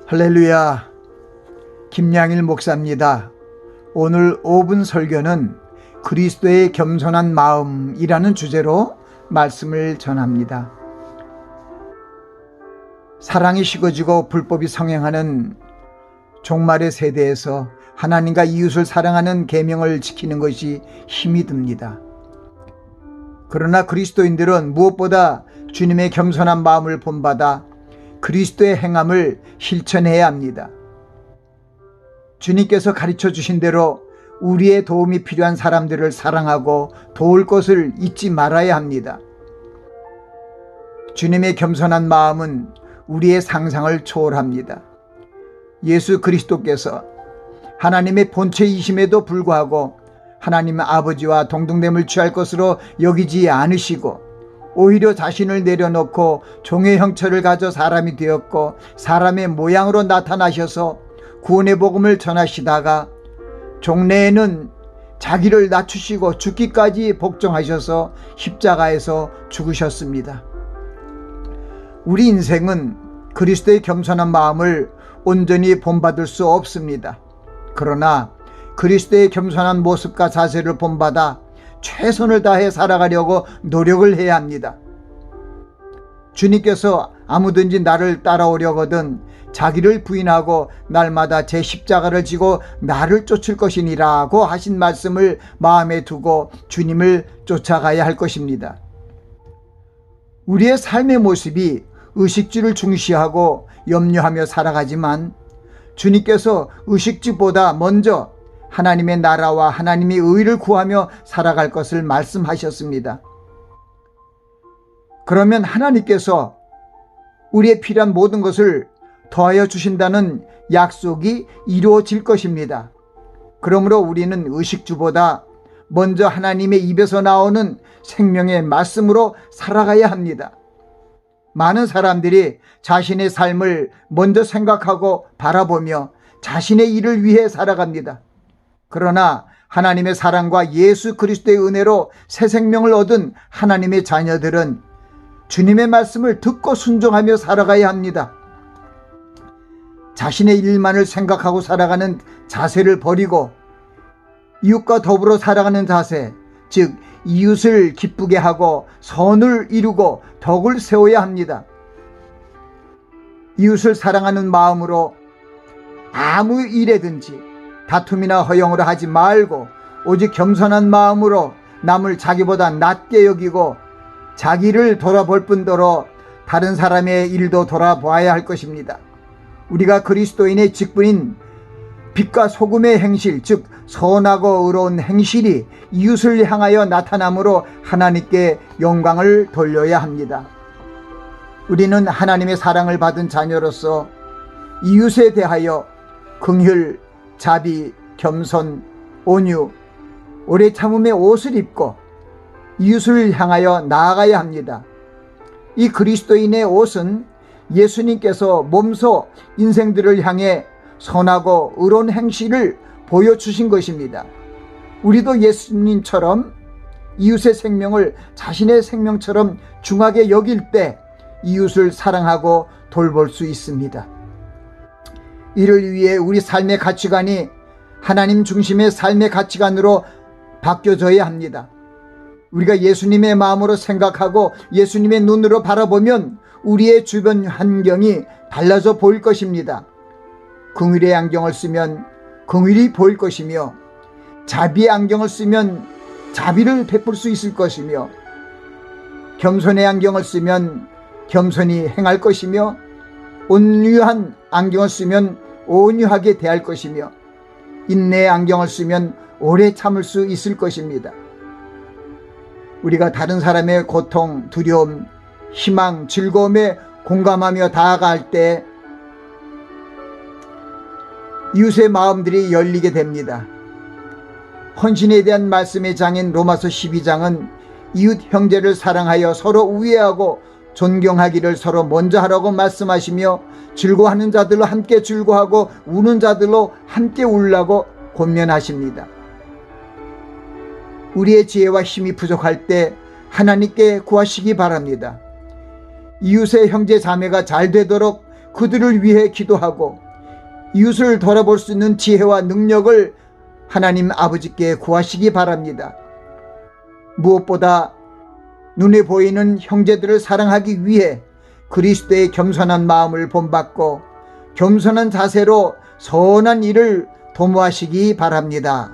할렐루야, 김양일 목사입니다. 오늘 5분 설교는 그리스도의 겸손한 마음이라는 주제로 말씀을 전합니다. 사랑이 식어지고 불법이 성행하는 종말의 세대에서 하나님과 이웃을 사랑하는 계명을 지키는 것이 힘이 듭니다. 그러나 그리스도인들은 무엇보다 주님의 겸손한 마음을 본받아 그리스도의 행함을 실천해야 합니다. 주님께서 가르쳐 주신 대로 우리의 도움이 필요한 사람들을 사랑하고 도울 것을 잊지 말아야 합니다. 주님의 겸손한 마음은 우리의 상상을 초월합니다. 예수 그리스도께서 하나님의 본체이심에도 불구하고 하나님 아버지와 동등됨을 취할 것으로 여기지 않으시고 오히려 자신을 내려놓고 종의 형체를 가져 사람이 되었고 사람의 모양으로 나타나셔서 구원의 복음을 전하시다가 종래에는 자기를 낮추시고 죽기까지 복종하셔서 십자가에서 죽으셨습니다. 우리 인생은 그리스도의 겸손한 마음을 온전히 본받을 수 없습니다. 그러나 그리스도의 겸손한 모습과 자세를 본받아 최선을 다해 살아가려고 노력을 해야 합니다. 주님께서 아무든지 나를 따라오려거든 자기를 부인하고 날마다 제 십자가를 지고 나를 쫓을 것이니라고 하신 말씀을 마음에 두고 주님을 쫓아가야 할 것입니다. 우리의 삶의 모습이 의식주를 중시하고 염려하며 살아가지만 주님께서 의식주보다 먼저 하나님의 나라와 하나님의 의를 구하며 살아갈 것을 말씀하셨습니다. 그러면 하나님께서 우리의 필요한 모든 것을 더하여 주신다는 약속이 이루어질 것입니다. 그러므로 우리는 의식주보다 먼저 하나님의 입에서 나오는 생명의 말씀으로 살아가야 합니다. 많은 사람들이 자신의 삶을 먼저 생각하고 바라보며 자신의 일을 위해 살아갑니다. 그러나 하나님의 사랑과 예수 그리스도의 은혜로 새 생명을 얻은 하나님의 자녀들은 주님의 말씀을 듣고 순종하며 살아가야 합니다. 자신의 일만을 생각하고 살아가는 자세를 버리고 이웃과 더불어 살아가는 자세, 즉 이웃을 기쁘게 하고 선을 이루고 덕을 세워야 합니다. 이웃을 사랑하는 마음으로 아무 일에든지 다툼이나 허영으로 하지 말고 오직 겸손한 마음으로 남을 자기보다 낮게 여기고 자기를 돌아볼 뿐더러 다른 사람의 일도 돌아보아야 할 것입니다. 우리가 그리스도인의 직분인 빛과 소금의 행실, 즉 선하고 의로운 행실이 이웃을 향하여 나타남으로 하나님께 영광을 돌려야 합니다. 우리는 하나님의 사랑을 받은 자녀로서 이웃에 대하여 긍휼, 자비, 겸손, 온유, 오래 참음의 옷을 입고 이웃을 향하여 나아가야 합니다. 이 그리스도인의 옷은 예수님께서 몸소 인생들을 향해 선하고 의로운 행실을 보여주신 것입니다. 우리도 예수님처럼 이웃의 생명을 자신의 생명처럼 중하게 여길 때 이웃을 사랑하고 돌볼 수 있습니다. 이를 위해 우리 삶의 가치관이 하나님 중심의 삶의 가치관으로 바뀌어져야 합니다. 우리가 예수님의 마음으로 생각하고 예수님의 눈으로 바라보면 우리의 주변 환경이 달라져 보일 것입니다. 긍휼의 안경을 쓰면 긍휼이 보일 것이며 자비의 안경을 쓰면 자비를 베풀 수 있을 것이며 겸손의 안경을 쓰면 겸손히 행할 것이며 온유한 안경을 쓰면 온유하게 대할 것이며 인내의 안경을 쓰면 오래 참을 수 있을 것입니다. 우리가 다른 사람의 고통, 두려움, 희망, 즐거움에 공감하며 다가갈 때 이웃의 마음들이 열리게 됩니다. 헌신에 대한 말씀의 장인 로마서 12장은 이웃 형제를 사랑하여 서로 우애하고 존경하기를 서로 먼저 하라고 말씀하시며 즐거워하는 자들로 함께 즐거워하고 우는 자들로 함께 울라고 권면하십니다. 우리의 지혜와 힘이 부족할 때 하나님께 구하시기 바랍니다. 이웃의 형제 자매가 잘 되도록 그들을 위해 기도하고 이웃을 돌아볼 수 있는 지혜와 능력을 하나님 아버지께 구하시기 바랍니다. 무엇보다 눈에 보이는 형제들을 사랑하기 위해 그리스도의 겸손한 마음을 본받고 겸손한 자세로 선한 일을 도모하시기 바랍니다.